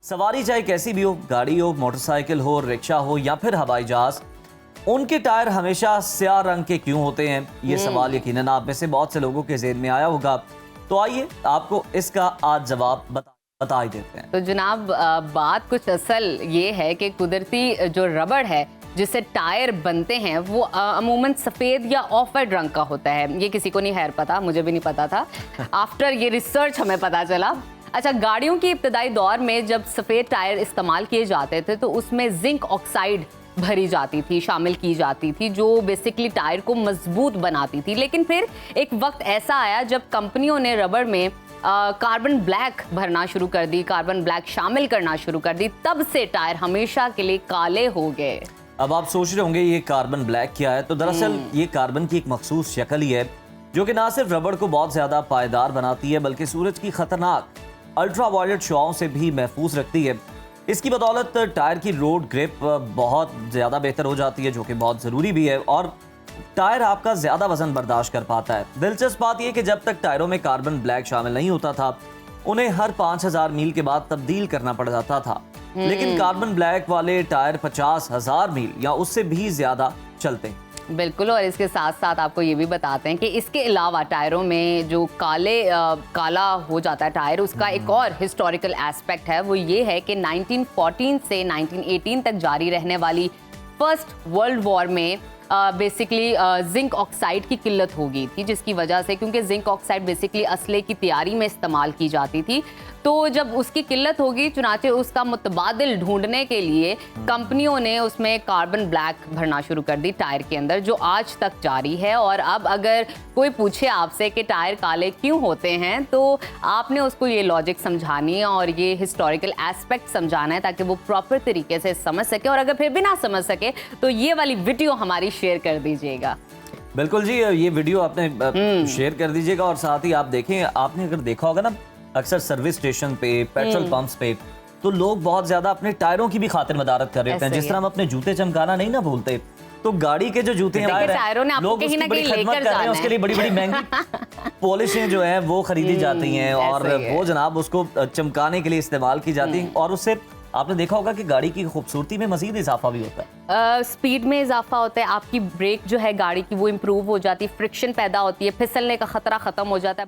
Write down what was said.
सवारी चाहे कैसी भी हो, गाड़ी हो, मोटरसाइकिल हो, रिक्शा हो या फिर हवाई जहाज, उनके टायर हमेशा स्याह रंग के क्यों होते हैं? ये सवाल यकीनन आप में से बहुत से लोगों के ज़हन में आया होगा। तो आइए आपको इसका आज जवाब बता ही देते हैं। तो जनाब, बात कुछ असल ये है कि कुदरती जो रबड़ है जिससे टायर बनते हैं वो अमूमन सफ़ेद या ऑफ वाइट रंग का होता है। ये किसी को नहीं खैर पता, मुझे भी नहीं पता था। आफ्टर ये रिसर्च हमें पता चला। अच्छा, गाड़ियों की इब्तदाई दौर में जब सफ़ेद टायर इस्तेमाल किए जाते थे तो उसमें जिंक ऑक्साइड भरी जाती थी, शामिल की जाती थी, जो बेसिकली टायर को मजबूत बनाती थी। लेकिन फिर एक वक्त ऐसा आया जब कंपनियों ने रबड़ में कार्बन ब्लैक भरना शुरू कर दी, कार्बन ब्लैक शामिल करना शुरू कर दी। तब से टायर हमेशा के लिए काले हो गए। अब आप सोच रहे होंगे ये कार्बन ब्लैक क्या है? तो दरअसल ये कार्बन की एक मखसूस शक्ल ही है जो कि ना सिर्फ रबड़ को बहुत ज्यादा पायदार बनाती है बल्कि सूरज की खतरनाक अल्ट्रावायलेट शुआओं से भी महफूज रखती है। इसकी बदौलत टायर की रोड ग्रिप बहुत ज़्यादा बेहतर हो जाती है, जो कि बहुत ज़रूरी भी है, और टायर आपका ज़्यादा वजन बर्दाश्त कर पाता है। दिलचस्प बात यह कि जब तक टायरों में कार्बन ब्लैक शामिल नहीं होता था उन्हें हर 5000 मील के बाद तब्दील करना पड़ जाता था, लेकिन कार्बन ब्लैक वाले टायर 50,000 मील या उससे भी ज़्यादा चलते हैं। बिल्कुल, और इसके साथ साथ आपको ये भी बताते हैं कि इसके अलावा टायरों में जो काला हो जाता है टायर, उसका एक और हिस्टोरिकल एस्पेक्ट है। वो ये है कि 1914 से 1918 तक जारी रहने वाली फर्स्ट वर्ल्ड वॉर में बेसिकली जिंक ऑक्साइड की किल्लत हो गई थी, जिसकी वजह से, क्योंकि जिंक ऑक्साइड बेसिकली असले की तैयारी में इस्तेमाल की जाती थी, तो जब उसकी किल्लत होगी चुनाचे उसका मुतबादिल ढूंढने के लिए कंपनियों ने उसमें कार्बन ब्लैक भरना शुरू कर दी टायर के अंदर, जो आज तक जारी है। और अब अगर कोई पूछे आपसे कि टायर काले क्यों होते हैं तो आपने उसको ये लॉजिक समझानी है और ये हिस्टोरिकल एस्पेक्ट समझाना है ताकि वो प्रॉपर तरीके से समझ सके। और अगर फिर भी ना समझ सके तो ये वाली वीडियो हमारी शेयर कर दीजिएगा। बिल्कुल जी, ये वीडियो आपने शेयर कर दीजिएगा। और साथ ही आप देखें, आपने अगर देखा होगा ना, अक्सर सर्विस स्टेशन पे, पेट्रोल पंप्स पे तो लोग बहुत ज्यादा अपने टायरों की भी खातिर मदारत कर रहे हैं। जिस तरह हम अपने जूते चमकाना नहीं ना भूलते, तो गाड़ी के जो जूते हैं लोग उसकी बड़ी खिदमत कर रहे हैं, उसके लिए बड़ी बड़ी महंगी पॉलिशें जो हैं वो खरीदी जाती हैं और वो जनाब उसको चमकाने के लिए इस्तेमाल की जाती हैं। और उससे आपने देखा होगा कि गाड़ी की खूबसूरती में मजीद इजाफा भी होता है, स्पीड में इजाफा होता है, आपकी ब्रेक जो है गाड़ी की वो इम्प्रूव हो जाती है, फ्रिक्शन पैदा होती है, फिसलने का खतरा खत्म हो जाता है।